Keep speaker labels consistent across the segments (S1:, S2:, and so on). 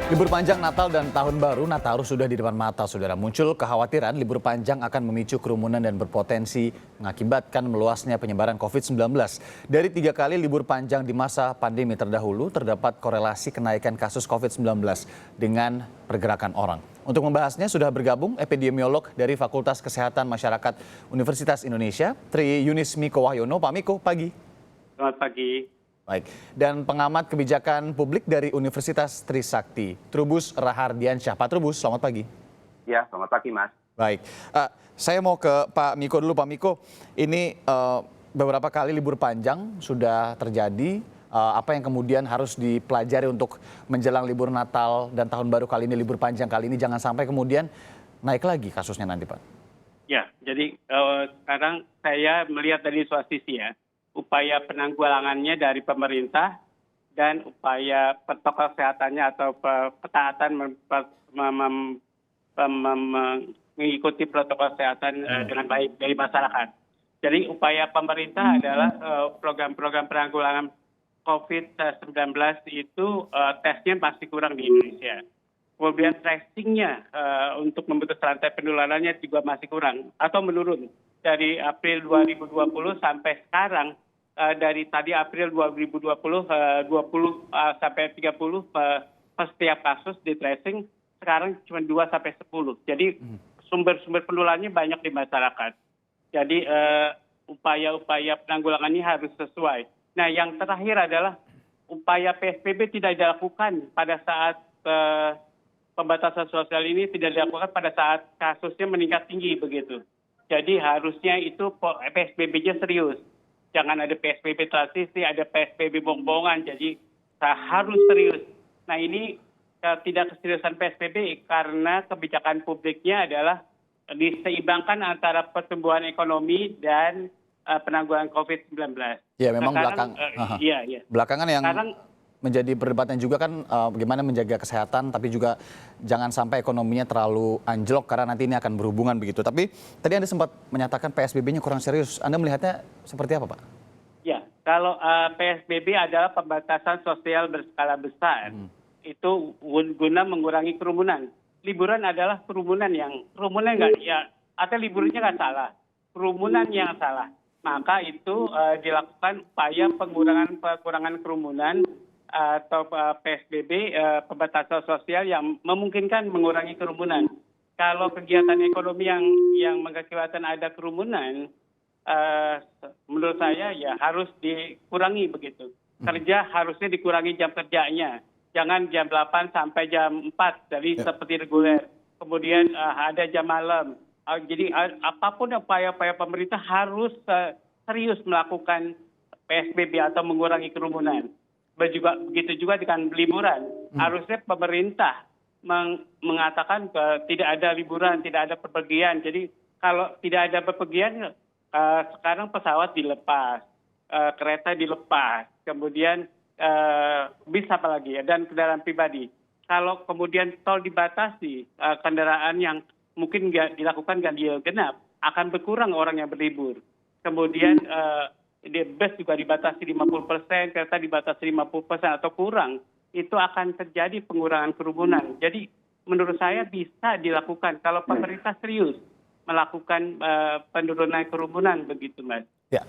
S1: Libur panjang Natal dan Tahun Baru, Nataru sudah di depan mata, saudara. Muncul kekhawatiran libur panjang akan memicu kerumunan dan berpotensi mengakibatkan meluasnya penyebaran COVID-19. Dari 3 kali libur panjang di masa pandemi terdahulu, terdapat korelasi kenaikan kasus COVID-19 dengan pergerakan orang. Untuk membahasnya sudah bergabung epidemiolog dari Fakultas Kesehatan Masyarakat Universitas Indonesia, Tri Yunis Miko Wahyono. Pak Miko, pagi.
S2: Selamat pagi.
S1: Baik, dan pengamat kebijakan publik dari Universitas Trisakti, Trubus Rahardiansyah. Pak Trubus, selamat pagi.
S3: Ya, selamat pagi, Mas.
S1: Baik, saya mau ke Pak Miko dulu. Pak Miko, ini beberapa kali libur panjang sudah terjadi. Apa yang kemudian harus dipelajari untuk menjelang libur Natal dan Tahun Baru kali ini, libur panjang kali ini, jangan sampai kemudian naik lagi kasusnya nanti, Pak?
S2: Ya, jadi sekarang saya melihat dari dua sisi ya. Upaya penanggulangannya dari pemerintah dan upaya protokol kesehatannya atau ketaatan mengikuti protokol kesehatan dengan baik dari masyarakat. Jadi upaya pemerintah adalah program-program penanggulangan COVID-19 itu tesnya masih kurang di Indonesia. Kemudian tracingnya untuk memutus rantai penularannya juga masih kurang atau menurun. Dari April 2020 sampai sekarang, dari tadi April 2020, 20 sampai 30 per setiap kasus di tracing, sekarang cuma 2 sampai 10. Jadi sumber-sumber penularannya banyak di masyarakat. Jadi upaya-upaya penanggulangannya harus sesuai. Nah, yang terakhir adalah upaya PSBB tidak dilakukan pada saat pembatasan sosial ini tidak dilakukan pada saat kasusnya meningkat tinggi begitu. Jadi harusnya itu PSBB-nya serius. Jangan ada PSBB transisi, ada PSBB bongbongan. Jadi harus serius. Nah, ini tidak keseriusan PSBB karena kebijakan publiknya adalah diseimbangkan antara pertumbuhan ekonomi dan penanggulangan COVID-19.
S1: Ya, memang belakangan yang menjadi perdebatan juga kan bagaimana menjaga kesehatan tapi juga jangan sampai ekonominya terlalu anjlok karena nanti ini akan berhubungan begitu. Tapi tadi Anda sempat menyatakan PSBB-nya kurang serius. Anda melihatnya seperti apa, Pak? Ya,
S2: kalau PSBB adalah pembatasan sosial berskala besar. Itu guna mengurangi kerumunan. Liburan adalah kerumunan nggak ya, atau liburnya nggak salah. Kerumunan yang salah. Maka itu dilakukan upaya pengurangan kerumunan atau PSBB, pembatasan sosial yang memungkinkan mengurangi kerumunan. Kalau kegiatan ekonomi yang mengakibatkan ada kerumunan, menurut saya ya harus dikurangi begitu. Kerja harusnya dikurangi jam kerjanya. Jangan jam 8 sampai jam 4 dari seperti reguler. Kemudian ada jam malam. Jadi apapun upaya-upaya pemerintah harus serius melakukan PSBB atau mengurangi kerumunan. Begitu juga dengan liburan. Harusnya pemerintah mengatakan tidak ada liburan, tidak ada bepergian. Jadi kalau tidak ada bepergian, sekarang pesawat dilepas, kereta dilepas, kemudian bis apa lagi ya, dan kendaraan pribadi. Kalau kemudian tol dibatasi, kendaraan yang mungkin dilakukan ganjil genap, akan berkurang orang yang berlibur. Kemudian di bus juga dibatasi 50%, kereta dibatasi 50% atau kurang, itu akan terjadi pengurangan kerumunan. Jadi menurut saya bisa dilakukan kalau pemerintah serius melakukan penurunan kerumunan begitu, Mas.
S1: Ya,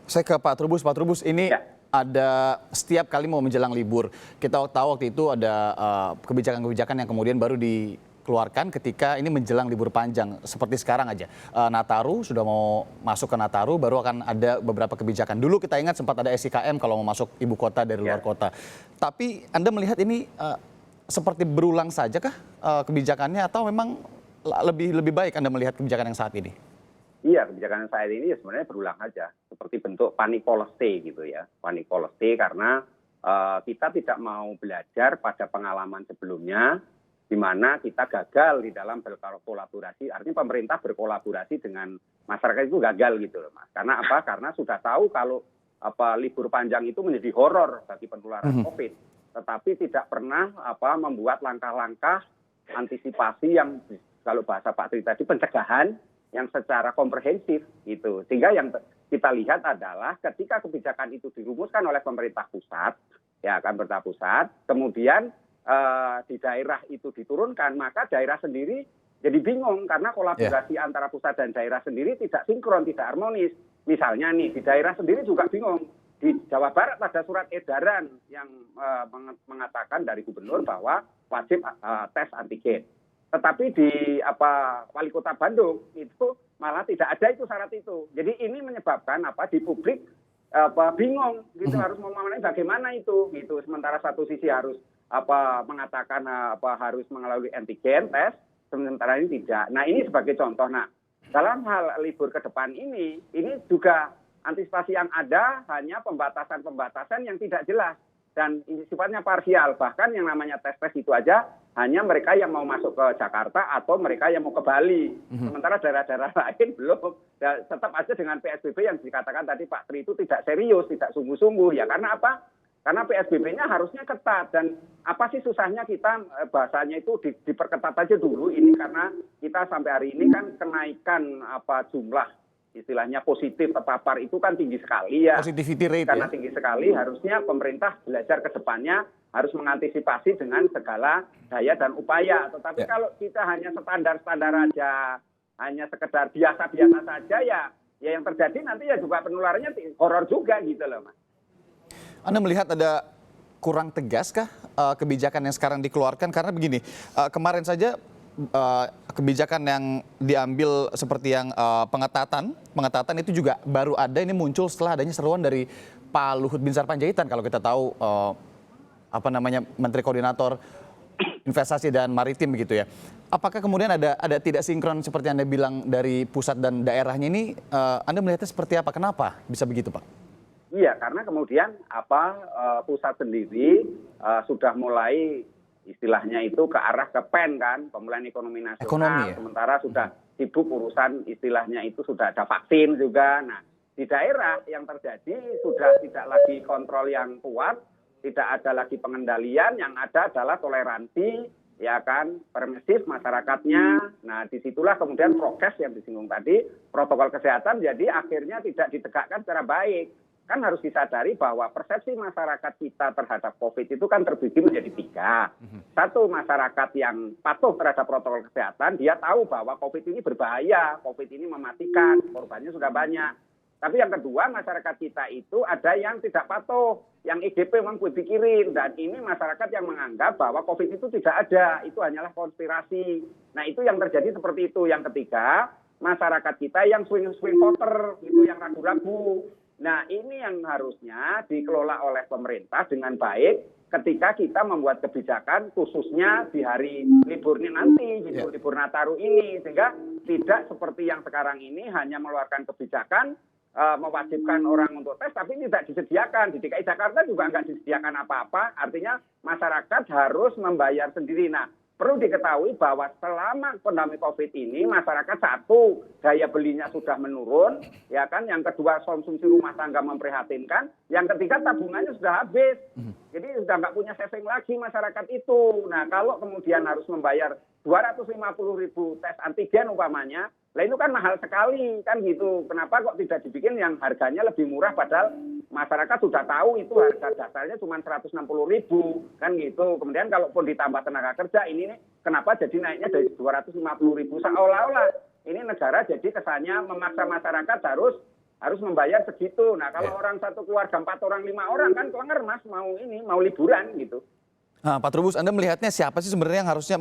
S1: saya ke Pak Trubus. Pak Trubus, ini ada setiap kali mau menjelang libur, kita tahu waktu itu ada kebijakan-kebijakan yang kemudian baru dikeluarkan ketika ini menjelang libur panjang. Seperti sekarang aja, Nataru sudah mau masuk ke Nataru, baru akan ada beberapa kebijakan. Dulu kita ingat sempat ada SIKM kalau mau masuk ibu kota dari luar kota. Tapi Anda melihat ini seperti berulang saja kah kebijakannya atau memang lebih baik Anda melihat kebijakan yang saat ini?
S3: Iya, kebijakan saat ini sebenarnya berulang saja. Seperti bentuk panic policy gitu ya. Panic policy karena kita tidak mau belajar pada pengalaman sebelumnya di mana kita gagal di dalam berkolaborasi. Artinya pemerintah berkolaborasi dengan masyarakat itu gagal gitu loh, Mas. Karena apa? Karena sudah tahu kalau libur panjang itu menjadi horor bagi penularan COVID. Tetapi tidak pernah membuat langkah-langkah antisipasi yang kalau bahasa Pak Tri tadi pencegahan yang secara komprehensif gitu. Sehingga yang kita lihat adalah ketika kebijakan itu dirumuskan oleh pemerintah pusat, ya kan pemerintah pusat, kemudian di daerah itu diturunkan, maka daerah sendiri jadi bingung karena kolaborasi antara pusat dan daerah sendiri tidak sinkron, tidak harmonis. Misalnya nih, di daerah sendiri juga bingung. Di Jawa Barat ada surat edaran yang mengatakan dari gubernur bahwa wajib tes antigen. Tetapi di Wali Kota Bandung itu malah tidak ada itu syarat itu. Jadi ini menyebabkan di publik bingung gitu, harus memahami bagaimana itu gitu. Sementara satu sisi harus mengatakan harus melalui antigen tes, sementara ini tidak. Nah, ini sebagai contoh. Nah, dalam hal libur ke depan ini juga antisipasi yang ada hanya pembatasan-pembatasan yang tidak jelas dan ini sifatnya parsial. Bahkan yang namanya tes itu aja hanya mereka yang mau masuk ke Jakarta atau mereka yang mau ke Bali. Sementara daerah-daerah lain belum. Dan tetap aja dengan PSBB yang dikatakan tadi Pak Tri itu tidak serius, tidak sungguh-sungguh. Ya karena apa? Karena PSBB-nya harusnya ketat dan apa sih susahnya kita bahasanya itu diperketat aja dulu ini karena kita sampai hari ini kan kenaikan jumlah istilahnya positif terpapar itu kan tinggi sekali ya.
S1: Positivity rate
S3: karena tinggi sekali harusnya pemerintah belajar ke depannya harus mengantisipasi dengan segala daya dan upaya. Tetapi kalau kita hanya standar-standar aja, hanya sekedar biasa-biasa saja ya yang terjadi nanti ya juga penularannya horor juga gitu loh, Mas.
S1: Anda melihat ada kurang tegaskah kebijakan yang sekarang dikeluarkan? Karena begini, kemarin saja kebijakan yang diambil seperti yang pengetatan itu juga baru ada, ini muncul setelah adanya seruan dari Pak Luhut Binsar Panjaitan. Kalau kita tahu Menteri Koordinator Investasi dan Maritim begitu ya. Apakah kemudian ada tidak sinkron seperti Anda bilang dari pusat dan daerahnya ini? Anda melihatnya seperti apa? Kenapa bisa begitu, Pak?
S3: Iya, karena kemudian pusat sendiri sudah mulai istilahnya itu ke arah ke PEN kan, pemulihan ekonomi nasional. Sementara sudah sibuk urusan istilahnya itu sudah ada vaksin juga. Nah, di daerah yang terjadi sudah tidak lagi kontrol yang kuat, tidak ada lagi pengendalian, yang ada adalah toleransi, ya kan, permisif masyarakatnya. Nah, disitulah kemudian prokes yang disinggung tadi, protokol kesehatan jadi akhirnya tidak ditegakkan secara baik. Kan harus disadari bahwa persepsi masyarakat kita terhadap COVID itu kan terbagi menjadi 3. Satu, masyarakat yang patuh terhadap protokol kesehatan, dia tahu bahwa COVID ini berbahaya, COVID ini mematikan, korbannya sudah banyak. Tapi yang kedua, masyarakat kita itu ada yang tidak patuh, yang IGP memang dipikirin, dan ini masyarakat yang menganggap bahwa COVID itu tidak ada, itu hanyalah konspirasi. Nah, itu yang terjadi seperti itu. Yang ketiga, masyarakat kita yang swing voter, itu yang ragu-ragu. Nah, ini yang harusnya dikelola oleh pemerintah dengan baik ketika kita membuat kebijakan khususnya di hari libur ini nanti, gitu, libur Nataru ini. Sehingga tidak seperti yang sekarang ini hanya mengeluarkan kebijakan, mewajibkan orang untuk tes, tapi tidak disediakan. Di DKI Jakarta juga nggak disediakan apa-apa, artinya masyarakat harus membayar sendiri. Nah, perlu diketahui bahwa selama pandemi COVID ini masyarakat satu daya belinya sudah menurun, ya kan. Yang kedua konsumsi rumah tangga memprihatinkan, yang ketiga tabungannya sudah habis. Jadi sudah nggak punya saving lagi masyarakat itu. Nah, kalau kemudian harus membayar 250.000 tes antigen umpamanya, lah itu kan mahal sekali kan gitu. Kenapa kok tidak dibikin yang harganya lebih murah padahal masyarakat sudah tahu itu harga dasarnya cuma 160.000 kan gitu. Kemudian kalaupun ditambah tenaga kerja ini kenapa jadi naiknya dari 250.000 seolah-olah ini negara jadi kesannya memaksa masyarakat harus membayar segitu. Nah, kalau orang satu keluarga 4 orang 5 orang kan kelenger Mas mau liburan gitu.
S1: Nah, Pak Trubus, Anda melihatnya siapa sih sebenarnya yang harusnya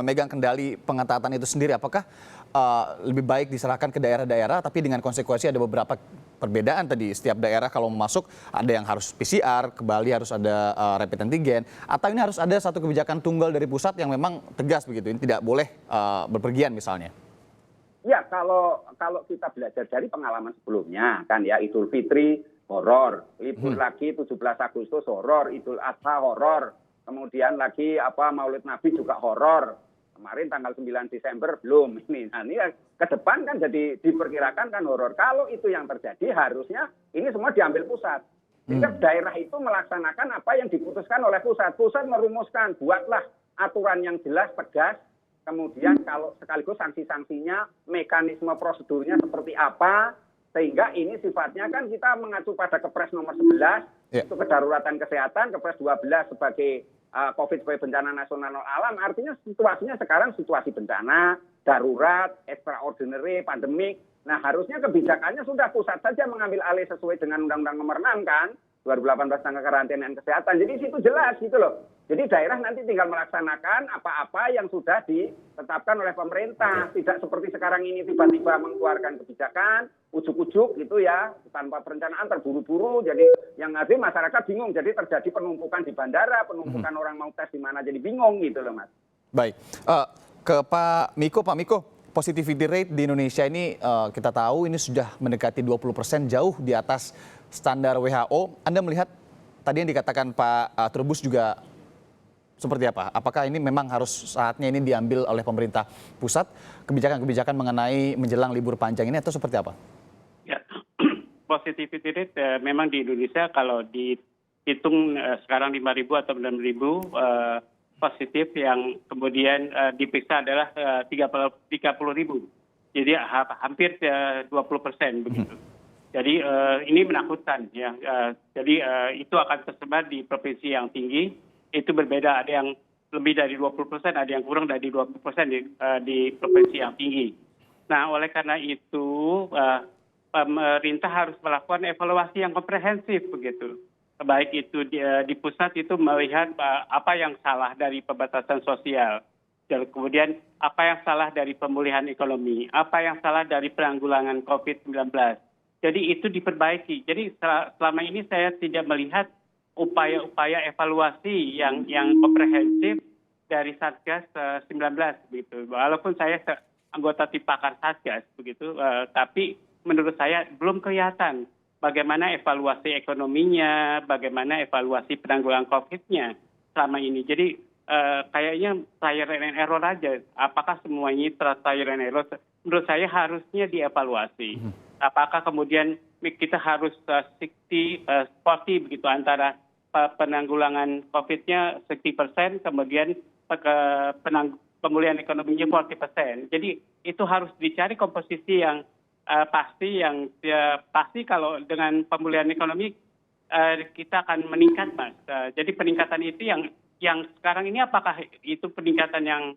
S1: memegang kendali pengetatan itu sendiri? Apakah lebih baik diserahkan ke daerah-daerah, tapi dengan konsekuensi ada beberapa perbedaan tadi. Setiap daerah kalau mau masuk ada yang harus PCR, ke Bali harus ada rapid antigen, atau ini harus ada satu kebijakan tunggal dari pusat yang memang tegas begitu, ini tidak boleh berpergian misalnya?
S3: Ya, kalau kita belajar dari pengalaman sebelumnya kan ya, Idul Fitri horor, libur lagi 17 Agustus horor, Idul Adha horor. Kemudian lagi Maulid Nabi juga horor. Kemarin tanggal 9 Desember belum ini. Nah, ini ke depan kan jadi diperkirakan kan horor. Kalau itu yang terjadi harusnya ini semua diambil pusat. Sehingga daerah itu melaksanakan apa yang diputuskan oleh pusat. Pusat merumuskan, buatlah aturan yang jelas, tegas. Kemudian kalau sekaligus sanksi-sanksinya, mekanisme prosedurnya seperti apa. Sehingga ini sifatnya kan kita mengacu pada Kepres nomor 11, itu kedaruratan kesehatan, Kepres 12 sebagai COVID sebagai bencana nasional alam, artinya situasinya sekarang situasi bencana, darurat, extraordinary, pandemik. Nah, harusnya kebijakannya sudah pusat saja mengambil alih sesuai dengan Undang-Undang Nomor 6 kan, 2018 tentang karantinaan kesehatan. Jadi situ jelas gitu loh. Jadi daerah nanti tinggal melaksanakan apa-apa yang sudah ditetapkan oleh pemerintah. Tidak seperti sekarang ini tiba-tiba mengeluarkan kebijakan, ujuk-ujuk gitu ya, tanpa perencanaan, terburu-buru. Jadi yang ada masyarakat bingung. Jadi terjadi penumpukan di bandara, penumpukan orang mau tes di mana jadi bingung gitu loh, Mas.
S1: Baik, ke Pak Miko, positivity rate di Indonesia ini kita tahu ini sudah mendekati 20%, jauh di atas standar WHO. Anda melihat tadi yang dikatakan Pak Trubus juga seperti apa? Apakah ini memang harus saatnya ini diambil oleh pemerintah pusat, kebijakan-kebijakan mengenai menjelang libur panjang ini, atau seperti apa?
S2: Ya, positivity rate memang di Indonesia kalau dihitung sekarang 5.000 atau 6.000 positif yang kemudian diperiksa adalah 30.000. Jadi hampir 20% begitu. Jadi ini menakutkan ya. Jadi itu akan tersebar di provinsi yang tinggi. Itu berbeda, ada yang lebih dari 20%, ada yang kurang dari 20% di provinsi yang tinggi. Nah, oleh karena itu pemerintah harus melakukan evaluasi yang komprehensif begitu. Baik itu di pusat itu melihat apa yang salah dari pembatasan sosial, dan kemudian apa yang salah dari pemulihan ekonomi, apa yang salah dari penanggulangan COVID-19. Jadi itu diperbaiki. Jadi selama ini saya tidak melihat upaya-upaya evaluasi yang komprehensif dari Satgas 19 begitu. Walaupun saya anggota tim pakar Satgas begitu, tapi menurut saya belum kelihatan bagaimana evaluasi ekonominya, bagaimana evaluasi penanggulangan COVID-nya selama ini. Jadi kayaknya trial and error aja. Apakah semuanya trial and error? Menurut saya harusnya dievaluasi. Apakah kemudian kita harus 60-40 begitu antara penanggulangan COVID-nya 60%, kemudian pemulihan ekonominya 40%. Jadi itu harus dicari komposisi yang pasti kalau dengan pemulihan ekonomi kita akan meningkat, Mas. Jadi peningkatan itu yang sekarang ini apakah itu peningkatan yang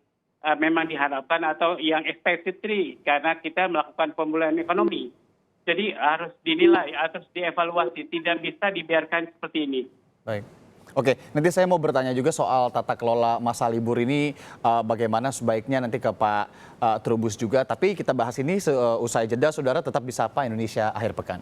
S2: memang diharapkan atau yang expected karena kita melakukan pemulihan ekonomi. Jadi harus dinilai, harus dievaluasi, tidak bisa dibiarkan seperti ini.
S1: Baik. Oke, nanti saya mau bertanya juga soal tata kelola masa libur ini, bagaimana sebaiknya nanti ke Pak Trubus juga. Tapi kita bahas ini usai jeda, saudara tetap di Sapa Indonesia Akhir Pekan.